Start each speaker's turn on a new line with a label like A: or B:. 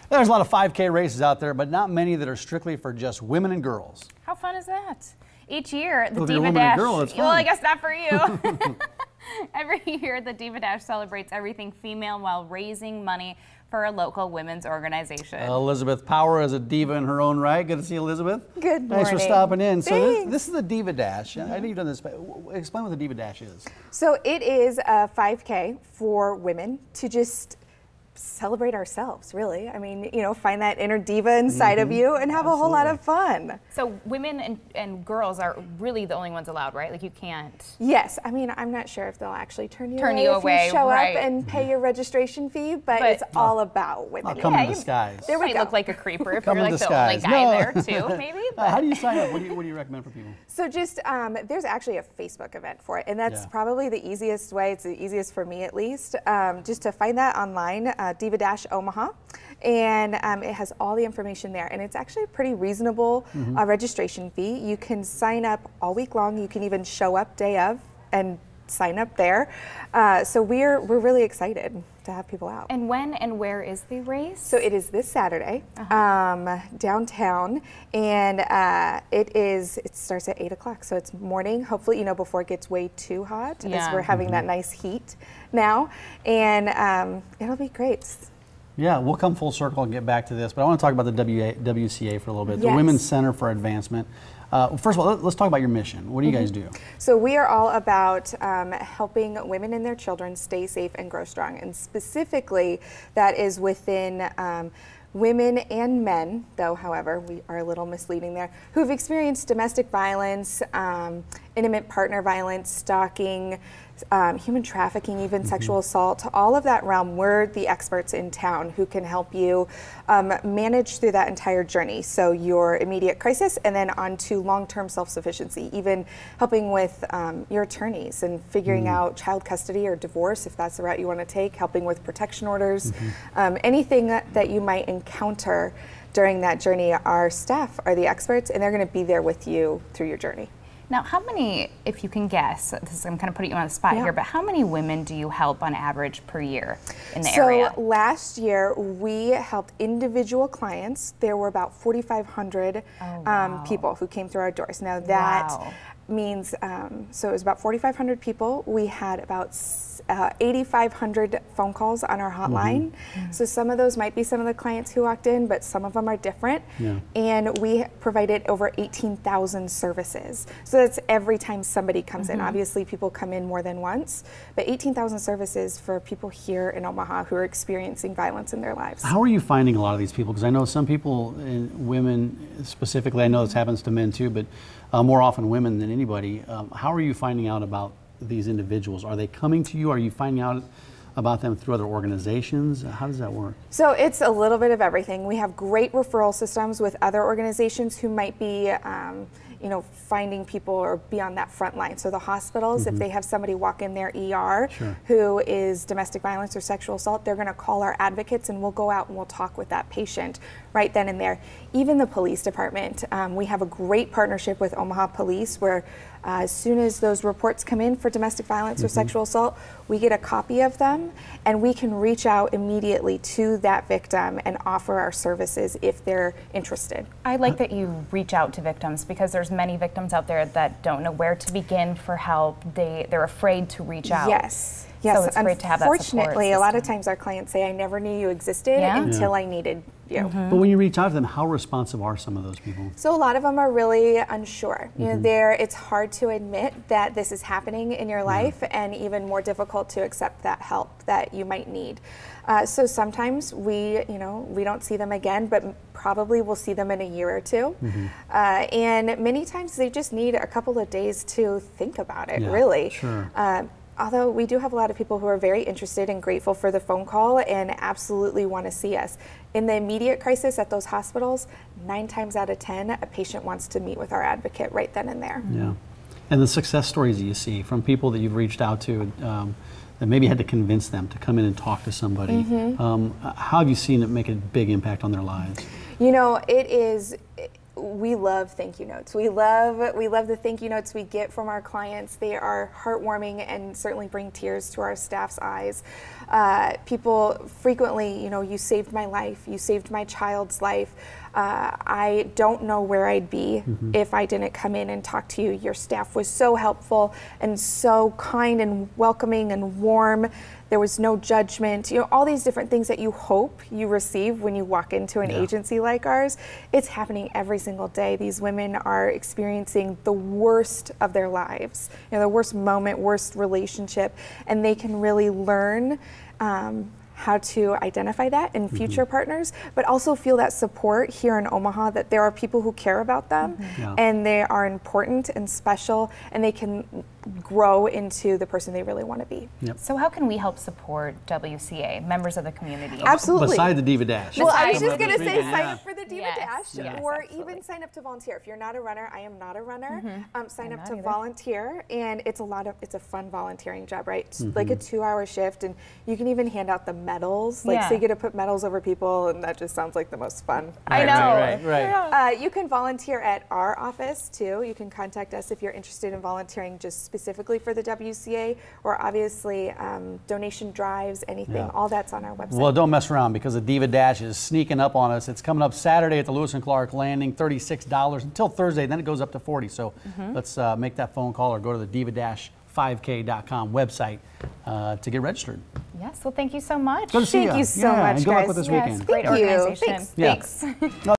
A: There's a lot of 5K races out there, but not many that are strictly for just women and girls.
B: How fun is that? Each year, the
A: Well, if you're a
B: Diva
A: woman and
B: Dash.
A: girl, it's fun.
B: Well, I guess not for you. Every year, the Diva Dash celebrates everything female while raising money for a local women's organization.
A: Elizabeth Power is a diva in her own right. Good to see Elizabeth.
C: Good morning.
A: Thanks for stopping in.
C: Thanks.
A: So this is the Diva Dash. I know you've done this. But explain what the Diva Dash is.
C: So it is a 5K for women to just celebrate ourselves, really. I mean, you know, find that inner diva inside of you and have a whole lot of fun.
B: So women and girls are really the only ones allowed, right? Like you can't.
C: Yes, I mean, I'm not sure if they'll actually turn you away if you show up and pay your registration fee, but it's all about women.
A: I'll come in disguise.
C: There we
B: might
C: go.
B: look like a creeper if
A: Come
B: you're
A: in
B: like the only
A: disguise.
B: guy there too, maybe.
A: How do you sign up? What do you recommend for people?
C: So just, there's actually a Facebook event for it, and that's probably the easiest way. It's the easiest for me, at least, just to find that online, Diva Dash Omaha, and it has all the information there, and it's actually a pretty reasonable registration fee. You can sign up all week long. You can even show up day of and sign up there. So we're really excited to have people out.
B: And when and where is the race?
C: So it is this Saturday, downtown, and it starts at 8 o'clock. So it's morning, hopefully, you know, before it gets way too hot, as we're having that nice heat now, and it'll be great.
A: Yeah, we'll come full circle and get back to this, but I want to talk about the WCA for a little bit, the Women's Center for Advancement. First of all, let's talk about your mission. What do you guys do?
C: So we are all about helping women and their children stay safe and grow strong, and specifically that is within women and men, though, however, we are a little misleading there, who've experienced domestic violence, intimate partner violence, stalking, human trafficking, even sexual assault, all of that realm. We're the experts in town who can help you manage through that entire journey. So your immediate crisis and then on to long-term self-sufficiency, even helping with your attorneys and figuring out child custody or divorce, if that's the route you want to take, helping with protection orders, anything that you might encounter during that journey. Our staff are the experts, and they're going to be there with you through your journey.
B: Now, how many, if you can guess, I'm kind of putting you on the spot here, but how many women do you help on average per year in the area?
C: So last year, we helped individual clients. There were about 4,500 people who came through our doors. Now that means, so it was about 4,500 people. We had about 8,500 phone calls on our hotline. So some of those might be some of the clients who walked in, but some of them are different. And we provided over 18,000 services. So that's every time somebody comes in. Obviously, people come in more than once, but 18,000 services for people here in Omaha who are experiencing violence in their lives.
A: How are you finding a lot of these people? Because I know some people, women specifically, I know this happens to men too, but more often women than anybody. How are you finding out about these individuals? Are they coming to you? Are you finding out about them through other organizations? How does that work? So
C: it's a little bit of everything. We have great referral systems with other organizations who might be you know, finding people or be on that front line. So the hospitals, if they have somebody walk in their ER who is domestic violence or sexual assault, they're going to call our advocates, and we'll go out and we'll talk with that patient right then and there. Even the police department, we have a great partnership with Omaha Police where as soon as those reports come in for domestic violence or sexual assault, we get a copy of them, and we can reach out immediately to that victim and offer our services if they're interested.
B: I like that you reach out to victims, because there's many victims out there that don't know where to begin for help. They're afraid to reach out.
C: Yes.
B: So it's great to have that support
C: Unfortunately, a lot of times our clients say, I never knew you existed until I needed you.
A: But when you reach out to them, how responsive are some of those people?
C: So a lot of them are really unsure. You know, it's hard to admit that this is happening in your life, and even more difficult to accept that help that you might need. So sometimes we don't see them again, but probably we'll see them in a year or two. And many times they just need a couple of days to think about it, really. Although we do have a lot of people who are very interested and grateful for the phone call and absolutely want to see us. In the immediate crisis at those hospitals, 9 times out of 10, a patient wants to meet with our advocate right then and there.
A: And the success stories that you see from people that you've reached out to that maybe had to convince them to come in and talk to somebody, how have you seen it make a big impact on their lives?
C: You know, it is we love thank you notes. We love the thank you notes we get from our clients. They are heartwarming and certainly bring tears to our staff's eyes. People frequently, you know, you saved my life, you saved my child's life. I don't know where I'd be if I didn't come in and talk to you. Your staff was so helpful and so kind and welcoming and warm. There was no judgment. You know, all these different things that you hope you receive when you walk into an agency like ours. It's happening every single day. These women are experiencing the worst of their lives, you know, the worst moment, worst relationship, and they can really learn how to identify that in future partners, but also feel that support here in Omaha, that there are people who care about them and they are important and special, and they can grow into the person they really want to be.
B: So how can we help support WCA, members of the community?
C: Absolutely.
A: Beside the Diva Dash.
C: Well, I was just going to say sign up for the Diva
B: Yes,
C: Dash,
B: yes,
C: or
B: absolutely.
C: even sign up to volunteer. If you're not a runner, I am not a runner. Sign
B: I'm
C: up
B: not
C: to
B: either.
C: volunteer, and it's a fun volunteering job, right? It's like a 2-hour shift, and you can even hand out the medals. Like, so you get to put medals over people, and that just sounds like the most fun.
B: I know.
A: Right.
C: You can volunteer at our office too. You can contact us if you're interested in volunteering just specifically for the WCA, or obviously donation drives, anything. All that's on our website.
A: Well, don't mess around, because the Diva Dash is sneaking up on us. It's coming up Saturday at the Lewis and Clark Landing, $36 until Thursday, then it goes up to $40. So let's make that phone call or go to the diva-5k.com website to get registered.
B: Yes, well, thank you so much.
A: Good to see
C: Thank you so
A: yeah,
C: much,
A: and good luck
C: guys.
A: with this
B: Yes,
A: weekend.
B: great
C: Thank you.
B: organization.
C: Thanks.
A: Yeah.